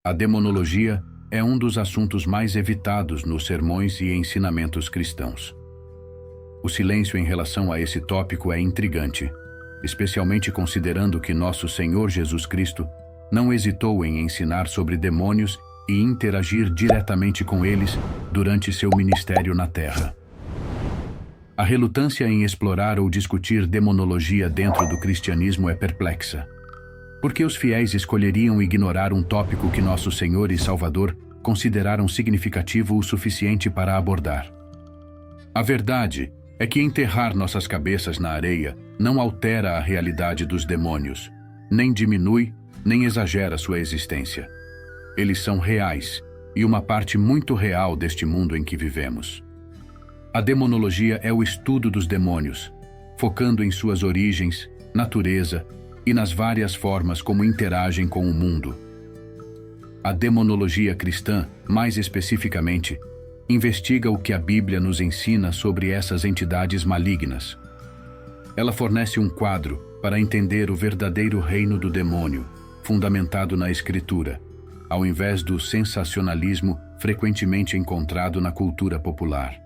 A demonologia é um dos assuntos mais evitados nos sermões e ensinamentos cristãos. O silêncio em relação a esse tópico é intrigante, especialmente considerando que nosso Senhor Jesus Cristo não hesitou em ensinar sobre demônios e interagir diretamente com eles durante seu ministério na Terra. A relutância em explorar ou discutir demonologia dentro do cristianismo é perplexa. Por que os fiéis escolheriam ignorar um tópico que nosso Senhor e Salvador consideraram significativo o suficiente para abordar? A verdade é que enterrar nossas cabeças na areia não altera a realidade dos demônios, nem diminui, nem exagera sua existência. Eles são reais e uma parte muito real deste mundo em que vivemos. A demonologia é o estudo dos demônios, focando em suas origens, natureza e nas várias formas como interagem com o mundo. A demonologia cristã, mais especificamente, investiga o que a Bíblia nos ensina sobre essas entidades malignas. Ela fornece um quadro para entender o verdadeiro reino do demônio, fundamentado na Escritura, ao invés do sensacionalismo frequentemente encontrado na cultura popular.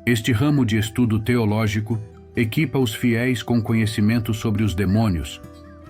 Este ramo de estudo teológico equipa os fiéis com conhecimento sobre os demônios,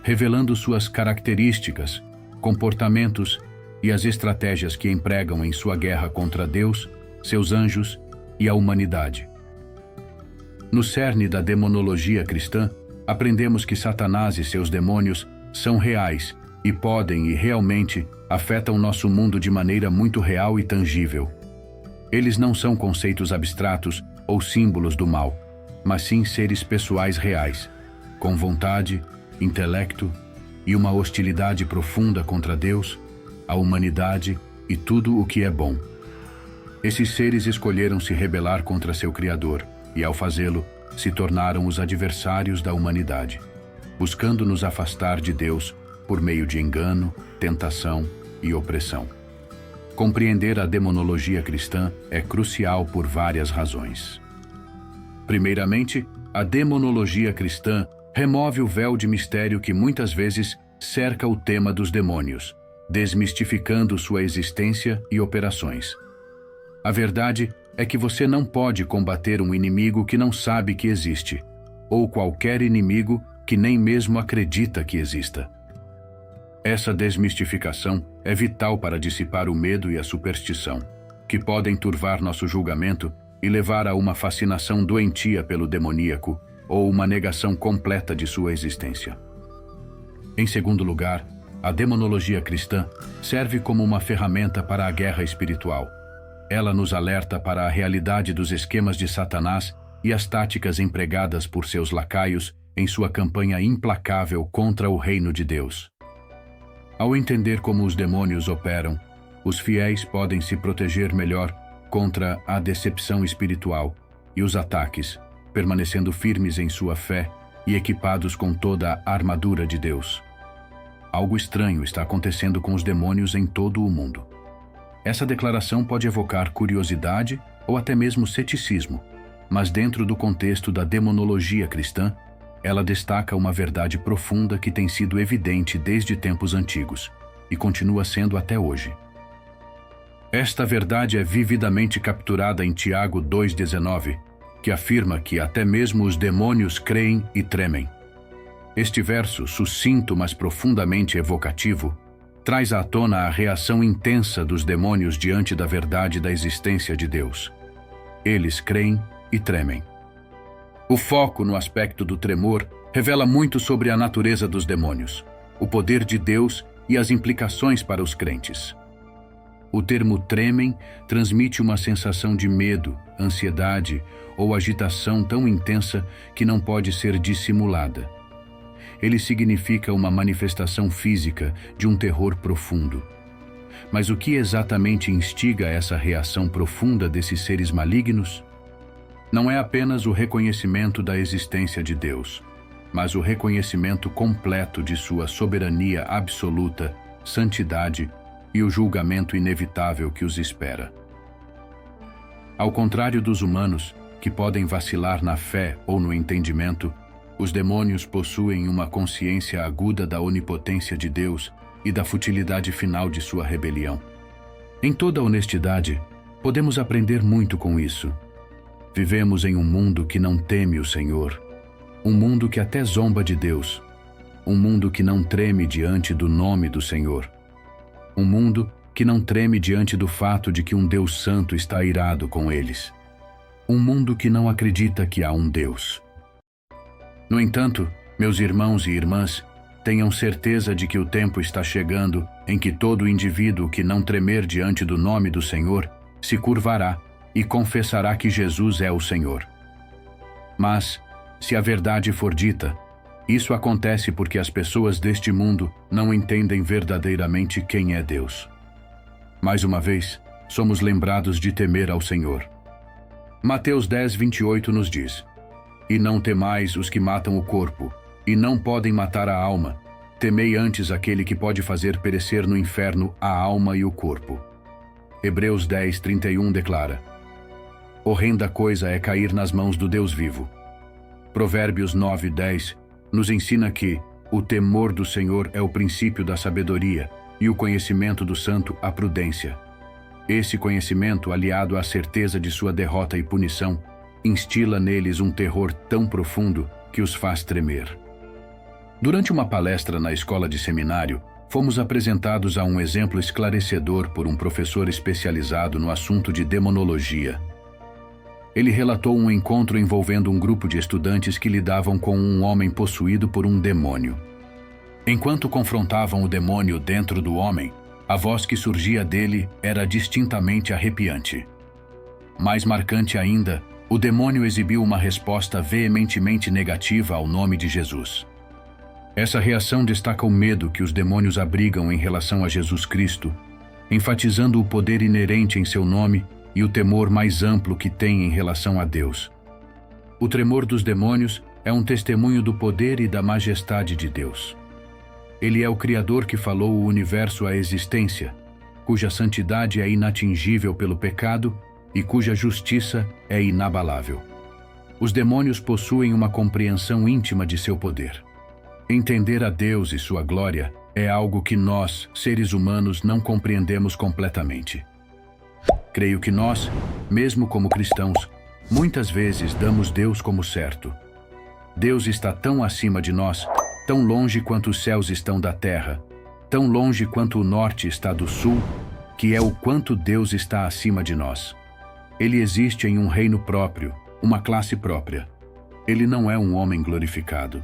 revelando suas características, comportamentos e as estratégias que empregam em sua guerra contra Deus, seus anjos e a humanidade. No cerne da demonologia cristã, aprendemos que Satanás e seus demônios são reais e podem e realmente afetam nosso mundo de maneira muito real e tangível. Eles não são conceitos abstratos ou símbolos do mal, mas sim seres pessoais reais, com vontade, intelecto e uma hostilidade profunda contra Deus, a humanidade e tudo o que é bom. Esses seres escolheram se rebelar contra seu Criador e, ao fazê-lo, se tornaram os adversários da humanidade, buscando nos afastar de Deus por meio de engano, tentação e opressão. Compreender a demonologia cristã é crucial por várias razões. Primeiramente, a demonologia cristã remove o véu de mistério que muitas vezes cerca o tema dos demônios, desmistificando sua existência e operações. A verdade é que você não pode combater um inimigo que não sabe que existe, ou qualquer inimigo que nem mesmo acredita que exista. Essa desmistificação é vital para dissipar o medo e a superstição, que podem turvar nosso julgamento e levar a uma fascinação doentia pelo demoníaco ou uma negação completa de sua existência. Em segundo lugar, a demonologia cristã serve como uma ferramenta para a guerra espiritual. Ela nos alerta para a realidade dos esquemas de Satanás e as táticas empregadas por seus lacaios em sua campanha implacável contra o reino de Deus. Ao entender como os demônios operam, os fiéis podem se proteger melhor contra a decepção espiritual e os ataques, permanecendo firmes em sua fé e equipados com toda a armadura de Deus. Algo estranho está acontecendo com os demônios em todo o mundo. Essa declaração pode evocar curiosidade ou até mesmo ceticismo, mas dentro do contexto da demonologia cristã, ela destaca uma verdade profunda que tem sido evidente desde tempos antigos e continua sendo até hoje. Esta verdade é vividamente capturada em Tiago 2,19, que afirma que até mesmo os demônios creem e tremem. Este verso, sucinto mas profundamente evocativo, traz à tona a reação intensa dos demônios diante da verdade da existência de Deus. Eles creem e tremem. O foco no aspecto do tremor revela muito sobre a natureza dos demônios, o poder de Deus e as implicações para os crentes. O termo tremem transmite uma sensação de medo, ansiedade ou agitação tão intensa que não pode ser dissimulada. Ele significa uma manifestação física de um terror profundo. Mas o que exatamente instiga essa reação profunda desses seres malignos? Não é apenas o reconhecimento da existência de Deus, mas o reconhecimento completo de sua soberania absoluta, santidade e o julgamento inevitável que os espera. Ao contrário dos humanos, que podem vacilar na fé ou no entendimento, os demônios possuem uma consciência aguda da onipotência de Deus e da futilidade final de sua rebelião. Em toda honestidade, podemos aprender muito com isso. Vivemos em um mundo que não teme o Senhor, um mundo que até zomba de Deus, um mundo que não treme diante do nome do Senhor, um mundo que não treme diante do fato de que um Deus santo está irado com eles, um mundo que não acredita que há um Deus. No entanto, meus irmãos e irmãs, tenham certeza de que o tempo está chegando em que todo indivíduo que não tremer diante do nome do Senhor se curvará e confessará que Jesus é o Senhor. Mas, se a verdade for dita, isso acontece porque as pessoas deste mundo não entendem verdadeiramente quem é Deus. Mais uma vez, somos lembrados de temer ao Senhor. Mateus 10:28 nos diz: "E não temais os que matam o corpo, e não podem matar a alma. Temei antes aquele que pode fazer perecer no inferno a alma e o corpo." Hebreus 10:31 declara: "Horrenda coisa é cair nas mãos do Deus vivo." Provérbios 9:10 nos ensina que o temor do Senhor é o princípio da sabedoria e o conhecimento do santo a prudência. Esse conhecimento, aliado à certeza de sua derrota e punição, instila neles um terror tão profundo que os faz tremer. Durante uma palestra na escola de seminário, fomos apresentados a um exemplo esclarecedor por um professor especializado no assunto de demonologia. Ele relatou um encontro envolvendo um grupo de estudantes que lidavam com um homem possuído por um demônio. Enquanto confrontavam o demônio dentro do homem, a voz que surgia dele era distintamente arrepiante. Mais marcante ainda, o demônio exibiu uma resposta veementemente negativa ao nome de Jesus. Essa reação destaca o medo que os demônios abrigam em relação a Jesus Cristo, enfatizando o poder inerente em seu nome e o temor mais amplo que tem em relação a Deus. O tremor dos demônios é um testemunho do poder e da majestade de Deus. Ele é o Criador que falou o universo à existência, cuja santidade é inatingível pelo pecado e cuja justiça é inabalável. Os demônios possuem uma compreensão íntima de seu poder. Entender a Deus e sua glória é algo que nós, seres humanos, não compreendemos completamente. Creio que nós, mesmo como cristãos, muitas vezes damos Deus como certo. Deus está tão acima de nós, tão longe quanto os céus estão da terra, tão longe quanto o norte está do sul, que é o quanto Deus está acima de nós. Ele existe em um reino próprio, uma classe própria. Ele não é um homem glorificado.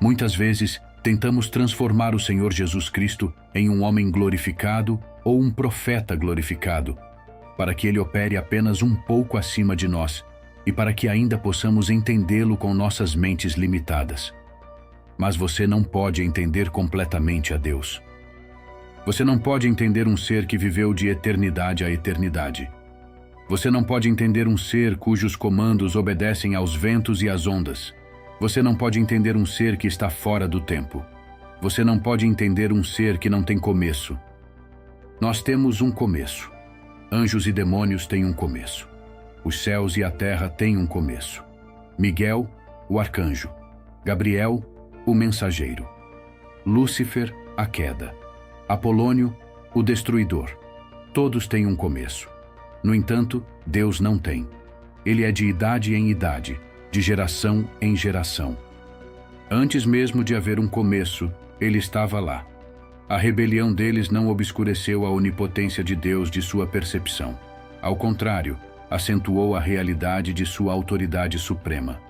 Muitas vezes, tentamos transformar o Senhor Jesus Cristo em um homem glorificado ou um profeta glorificado, para que ele opere apenas um pouco acima de nós e para que ainda possamos entendê-lo com nossas mentes limitadas. Mas você não pode entender completamente a Deus. Você não pode entender um ser que viveu de eternidade a eternidade. Você não pode entender um ser cujos comandos obedecem aos ventos e às ondas. Você não pode entender um ser que está fora do tempo. Você não pode entender um ser que não tem começo. Nós temos um começo. Anjos e demônios têm um começo. Os céus e a terra têm um começo. Miguel, o arcanjo. Gabriel, o mensageiro. Lúcifer, a queda. Apolônio, o destruidor. Todos têm um começo. No entanto, Deus não tem. Ele é de idade em idade, de geração em geração. Antes mesmo de haver um começo, ele estava lá. A rebelião deles não obscureceu a onipotência de Deus de sua percepção. Ao contrário, acentuou a realidade de sua autoridade suprema.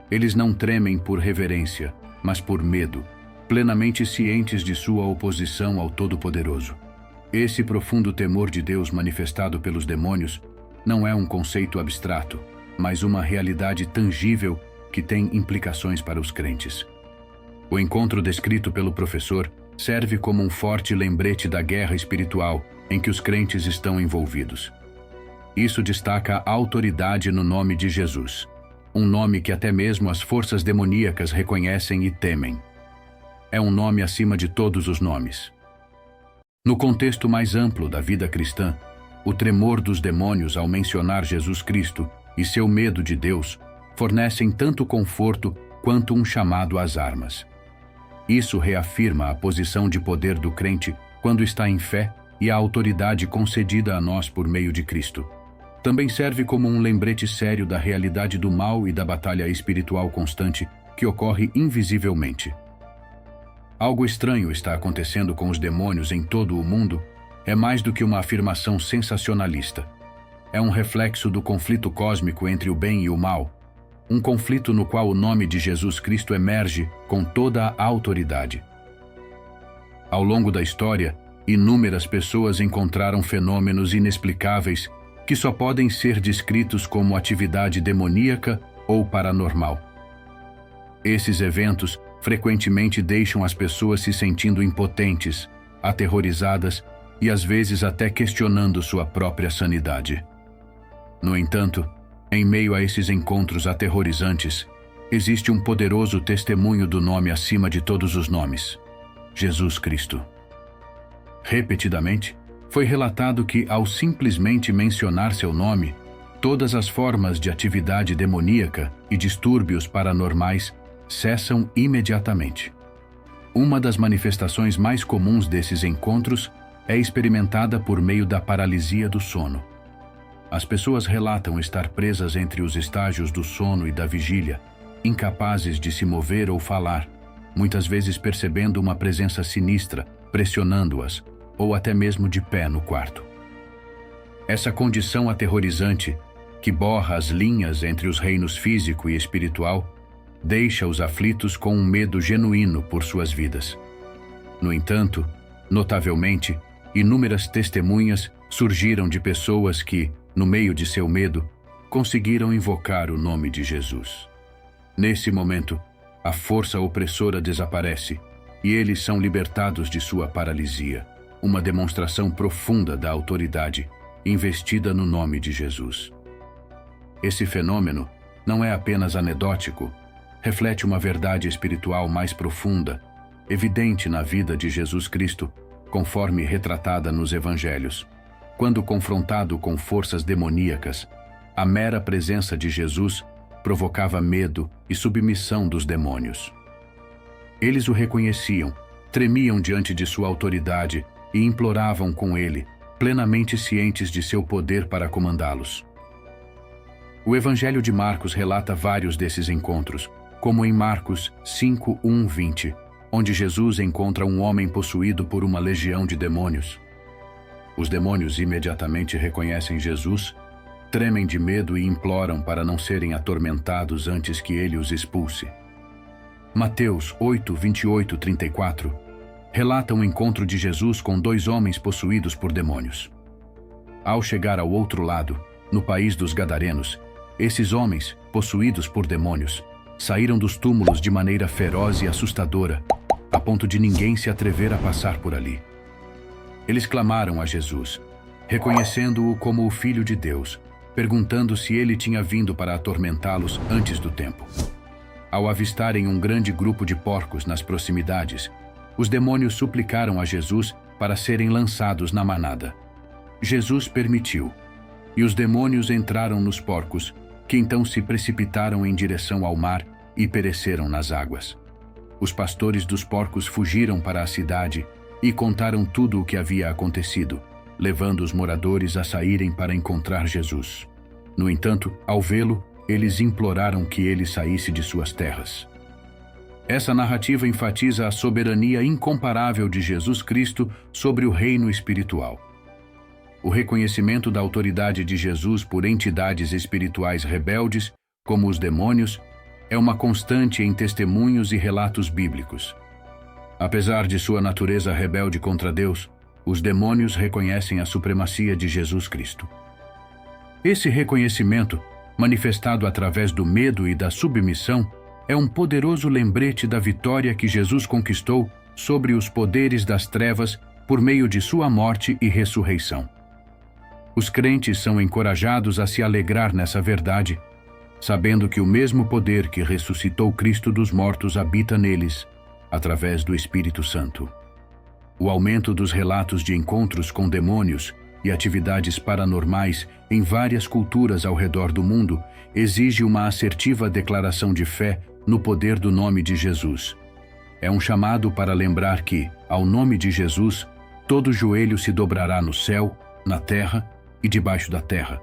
Eles não tremem por reverência, mas por medo, plenamente cientes de sua oposição ao Todo-Poderoso. Esse profundo temor de Deus manifestado pelos demônios não é um conceito abstrato, mas uma realidade tangível que tem implicações para os crentes. O encontro descrito pelo professor serve como um forte lembrete da guerra espiritual em que os crentes estão envolvidos. Isso destaca a autoridade no nome de Jesus, um nome que até mesmo as forças demoníacas reconhecem e temem. É um nome acima de todos os nomes. No contexto mais amplo da vida cristã, o tremor dos demônios ao mencionar Jesus Cristo e seu medo de Deus fornecem tanto conforto quanto um chamado às armas. Isso reafirma a posição de poder do crente quando está em fé e a autoridade concedida a nós por meio de Cristo. Também serve como um lembrete sério da realidade do mal e da batalha espiritual constante que ocorre invisivelmente. Algo estranho está acontecendo com os demônios em todo o mundo. É mais do que uma afirmação sensacionalista. É um reflexo do conflito cósmico entre o bem e o mal, um conflito no qual o nome de Jesus Cristo emerge com toda a autoridade. Ao longo da história, inúmeras pessoas encontraram fenômenos inexplicáveis que só podem ser descritos como atividade demoníaca ou paranormal. Esses eventos frequentemente deixam as pessoas se sentindo impotentes, aterrorizadas e às vezes até questionando sua própria sanidade. No entanto, em meio a esses encontros aterrorizantes, existe um poderoso testemunho do nome acima de todos os nomes: Jesus Cristo. Repetidamente, foi relatado que, ao simplesmente mencionar seu nome, todas as formas de atividade demoníaca e distúrbios paranormais cessam imediatamente. Uma das manifestações mais comuns desses encontros é experimentada por meio da paralisia do sono. As pessoas relatam estar presas entre os estágios do sono e da vigília, incapazes de se mover ou falar, muitas vezes percebendo uma presença sinistra pressionando-as, ou até mesmo de pé no quarto. Essa condição aterrorizante, que borra as linhas entre os reinos físico e espiritual, deixa os aflitos com um medo genuíno por suas vidas. No entanto, notavelmente, inúmeras testemunhas surgiram de pessoas que, no meio de seu medo, conseguiram invocar o nome de Jesus. Nesse momento, a força opressora desaparece e eles são libertados de sua paralisia, uma demonstração profunda da autoridade investida no nome de Jesus. Esse fenômeno não é apenas anedótico, reflete uma verdade espiritual mais profunda, evidente na vida de Jesus Cristo, conforme retratada nos Evangelhos. Quando confrontado com forças demoníacas, a mera presença de Jesus provocava medo e submissão dos demônios. Eles o reconheciam, tremiam diante de sua autoridade e imploravam com ele, plenamente cientes de seu poder para comandá-los. O Evangelho de Marcos relata vários desses encontros, como em Marcos 5:1-20, onde Jesus encontra um homem possuído por uma legião de demônios. Os demônios imediatamente reconhecem Jesus, tremem de medo e imploram para não serem atormentados antes que ele os expulse. Mateus 8:28-34 relata um encontro de Jesus com 2 homens possuídos por demônios. Ao chegar ao outro lado, no país dos Gadarenos, esses homens, possuídos por demônios, saíram dos túmulos de maneira feroz e assustadora, a ponto de ninguém se atrever a passar por ali. Eles clamaram a Jesus, reconhecendo-o como o Filho de Deus, perguntando se ele tinha vindo para atormentá-los antes do tempo. Ao avistarem um grande grupo de porcos nas proximidades, os demônios suplicaram a Jesus para serem lançados na manada. Jesus permitiu, e os demônios entraram nos porcos, que então se precipitaram em direção ao mar e pereceram nas águas. Os pastores dos porcos fugiram para a cidade e contaram tudo o que havia acontecido, levando os moradores a saírem para encontrar Jesus. No entanto, ao vê-lo, eles imploraram que ele saísse de suas terras. Essa narrativa enfatiza a soberania incomparável de Jesus Cristo sobre o reino espiritual. O reconhecimento da autoridade de Jesus por entidades espirituais rebeldes, como os demônios, é uma constante em testemunhos e relatos bíblicos. Apesar de sua natureza rebelde contra Deus, os demônios reconhecem a supremacia de Jesus Cristo. Esse reconhecimento, manifestado através do medo e da submissão, é um poderoso lembrete da vitória que Jesus conquistou sobre os poderes das trevas por meio de sua morte e ressurreição. Os crentes são encorajados a se alegrar nessa verdade, sabendo que o mesmo poder que ressuscitou Cristo dos mortos habita neles, através do Espírito Santo. O aumento dos relatos de encontros com demônios e atividades paranormais em várias culturas ao redor do mundo exige uma assertiva declaração de fé no poder do nome de Jesus. é um chamado para lembrar que, ao nome de Jesus, todo joelho se dobrará no céu, na terra e debaixo da terra,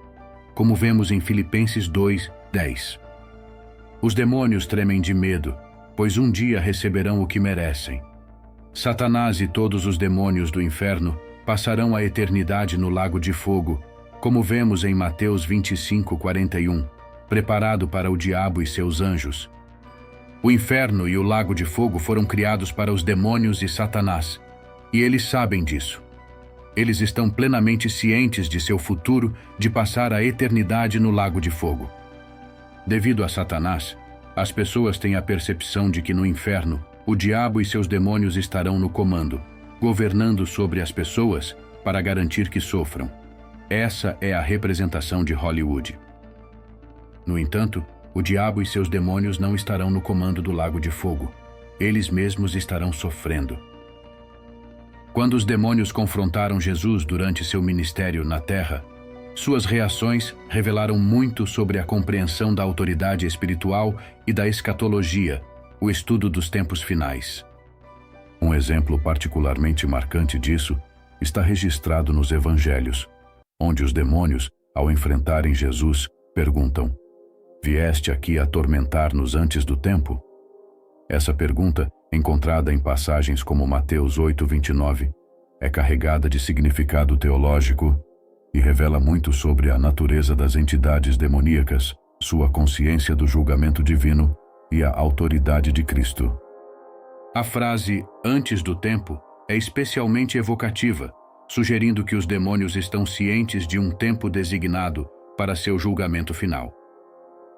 como vemos em Filipenses 2:10. Os demônios tremem de medo, pois um dia receberão o que merecem. Satanás e todos os demônios do inferno passarão a eternidade no lago de fogo, como vemos em Mateus 25:41, preparado para o diabo e seus anjos. O inferno e o lago de fogo foram criados para os demônios e Satanás, e eles sabem disso. Eles estão plenamente cientes de seu futuro de passar a eternidade no lago de fogo. Devido a Satanás, as pessoas têm a percepção de que no inferno, o diabo e seus demônios estarão no comando, governando sobre as pessoas para garantir que sofram. Essa é a representação de Hollywood. No entanto, o diabo e seus demônios não estarão no comando do lago de fogo. Eles mesmos estarão sofrendo. Quando os demônios confrontaram Jesus durante seu ministério na terra, suas reações revelaram muito sobre a compreensão da autoridade espiritual e da escatologia, o estudo dos tempos finais. Um exemplo particularmente marcante disso está registrado nos Evangelhos, onde os demônios, ao enfrentarem Jesus, perguntam: "Vieste aqui atormentar-nos antes do tempo?" Essa pergunta, encontrada em passagens como Mateus 8:29, é carregada de significado teológico e revela muito sobre a natureza das entidades demoníacas, sua consciência do julgamento divino e a autoridade de Cristo. A frase "antes do tempo" é especialmente evocativa, sugerindo que os demônios estão cientes de um tempo designado para seu julgamento final.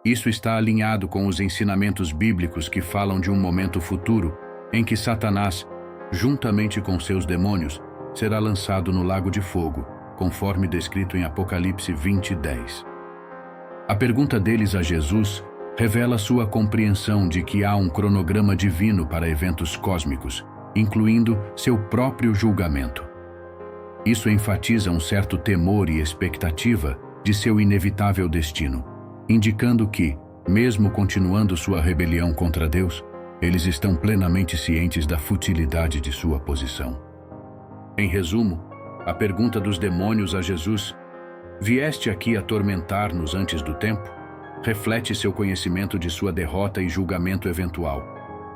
Isso está alinhado com os ensinamentos bíblicos que falam de um momento futuro em que Satanás, juntamente com seus demônios, será lançado no lago de fogo, conforme descrito em Apocalipse 20:10. A pergunta deles a Jesus revela sua compreensão de que há um cronograma divino para eventos cósmicos, incluindo seu próprio julgamento. Isso enfatiza um certo temor e expectativa de seu inevitável destino, indicando que, mesmo continuando sua rebelião contra Deus, eles estão plenamente cientes da futilidade de sua posição. Em resumo, a pergunta dos demônios a Jesus, "Vieste aqui atormentar-nos antes do tempo?", reflete seu conhecimento de sua derrota e julgamento eventual,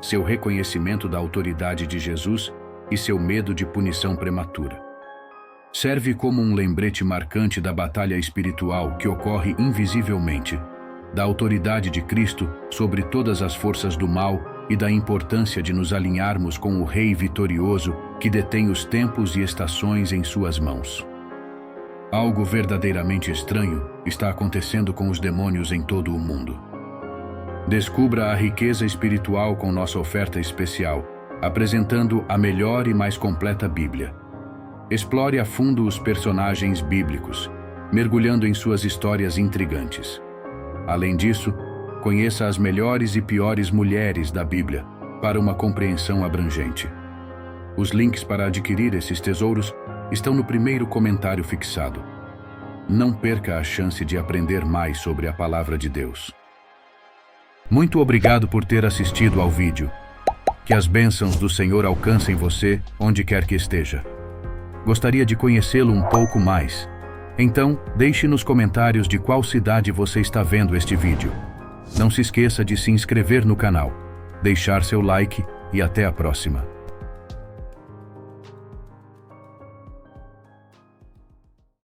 seu reconhecimento da autoridade de Jesus e seu medo de punição prematura. Serve como um lembrete marcante da batalha espiritual que ocorre invisivelmente, da autoridade de Cristo sobre todas as forças do mal e da importância de nos alinharmos com o Rei vitorioso que detém os tempos e estações em suas mãos. Algo verdadeiramente estranho está acontecendo com os demônios em todo o mundo. Descubra a riqueza espiritual com nossa oferta especial, apresentando a melhor e mais completa Bíblia. Explore a fundo os personagens bíblicos, mergulhando em suas histórias intrigantes. Além disso, conheça as melhores e piores mulheres da Bíblia para uma compreensão abrangente. Os links para adquirir esses tesouros estão no primeiro comentário fixado. Não perca a chance de aprender mais sobre a Palavra de Deus. Muito obrigado por ter assistido ao vídeo. Que as bênçãos do Senhor alcancem você onde quer que esteja. Gostaria de conhecê-lo um pouco mais. Então, deixe nos comentários de qual cidade você está vendo este vídeo. Não se esqueça de se inscrever no canal, deixar seu like e até a próxima.